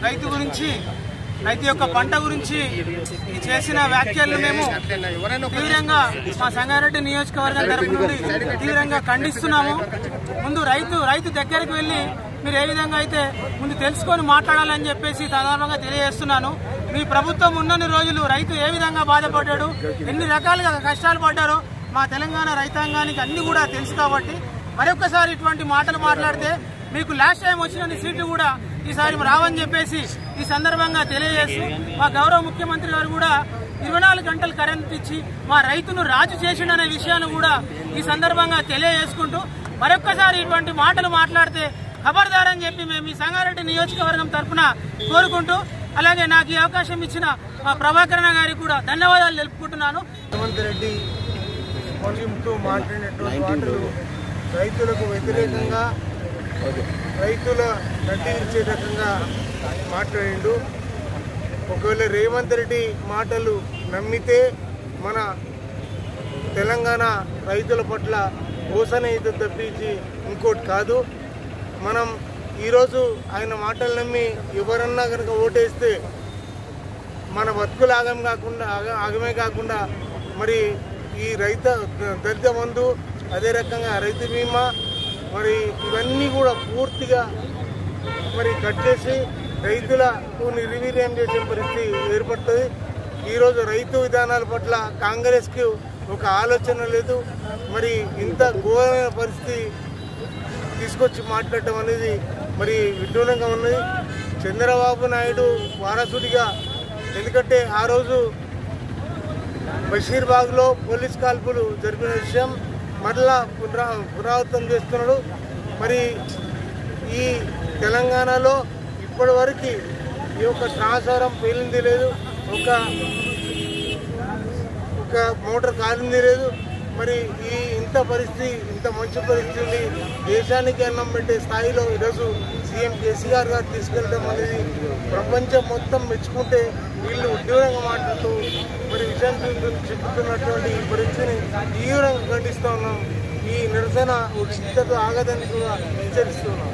రైతు గురించి రైతు యొక్క పంట గురించి చేసిన వ్యాఖ్యలను మేము తీవ్రంగా మా సంగారెడ్డి నియోజకవర్గం తరఫు నుండి తీవ్రంగా ఖండిస్తున్నాము. ముందు రైతు దగ్గరికి వెళ్లి మీరు ఏ విధంగా అయితే ముందు తెలుసుకొని మాట్లాడాలని చెప్పేసి సాధారణంగా తెలియజేస్తున్నాను. మీ ప్రభుత్వం ఉన్నన్ని రోజులు రైతు ఏ విధంగా బాధపడ్డాడు, ఎన్ని రకాలుగా కష్టాలు పడ్డారో మా తెలంగాణ రైతాంగానికి అన్ని కూడా తెలుసు. కాబట్టి మరొకసారి ఇటువంటి మాటలు మాట్లాడితే మీకు లాస్ట్ టైం వచ్చిన సీట్లు కూడా ఈసారి రావని చెప్పేసి ఈ సందర్భంగా తెలియజేస్తూ మా గౌరవ ముఖ్యమంత్రి గారు కూడా 24 గంటలు కరెంట్ ఇచ్చి మా రైతును రాజు చేసిండనే విషయాన్ని కూడా ఈ సందర్భంగా తెలియజేసుకుంటూ మరొక్కసారి ఇటువంటి మాటలు మాట్లాడితే ఖబర్దార్ అని చెప్పి మేము ఈ సంగారెడ్డి నియోజకవర్గం తరఫున కోరుకుంటూ, అలాగే నాకు ఈ అవకాశం ఇచ్చిన మా ప్రభాకరణ గారికి కూడా ధన్యవాదాలు తెలుపుకుంటున్నాను. రేవంత్ రెడ్డి మాట్లాడినటువంటి మాటలు రైతులకు వ్యతిరేకంగా, రైతుల నడ్డి ఇచ్చే రకంగా మాట్లాడిండు. ఒకవేళ రేవంత్ రెడ్డి మాటలు నమ్మితే మన తెలంగాణ రైతుల పట్ల మోసన ఇది తప్పించి ఇంకోటి కాదు. మనం ఈరోజు ఆయన మాటలు నమ్మి ఎవరన్నా కనుక ఓటేస్తే మన బతుకులు ఆగమే కాకుండా మరి ఈ దళిత బంధు, అదే రకంగా రైతు బీమా, మరి ఇవన్నీ కూడా పూర్తిగా మరి కట్ చేసి రైతులకు నిర్వీర్యం చేసే పరిస్థితి ఏర్పడుతుంది. ఈరోజు రైతు విధానాల పట్ల కాంగ్రెస్కి ఒక ఆలోచన లేదు. మరి ఇంత ఘోరమైన పరిస్థితి తీసుకొచ్చి మాట్లాడటం అనేది మరి విడ్డూరంగా ఉన్నది. చంద్రబాబు నాయుడు వారసుడిగా, ఎందుకంటే ఆ రోజు బషీర్బాగ్లో పోలీస్ కాల్పులు జరిపిన విషయం మరలా పునరావృతం చేస్తున్నాడు. మరి ఈ తెలంగాణలో ఇప్పటి వరకు ఈ యొక్క ట్రాన్స్ఫారం పేలింది లేదు, ఒక మోటార్ కాలింది లేదు. మరి ఇంత మంచి పరిస్థితి దేశానికి అన్నం పెట్టే స్థాయిలో ఈరోజు సీఎం కేసీఆర్ గారు తీసుకెళ్ళడం అనేది ప్రపంచం మొత్తం మెచ్చుకుంటే వీళ్ళు ఉద్యోగంగా మాట్లాడుతూ మరి విషయం చెప్తున్నటువంటి ఈ పరిస్థితిని తీవ్రంగా ఖండిస్తూ ఉన్నాం. ఈ నిరసన ఇంతతో ఆగదని కూడా హెచ్చరిస్తున్నాం.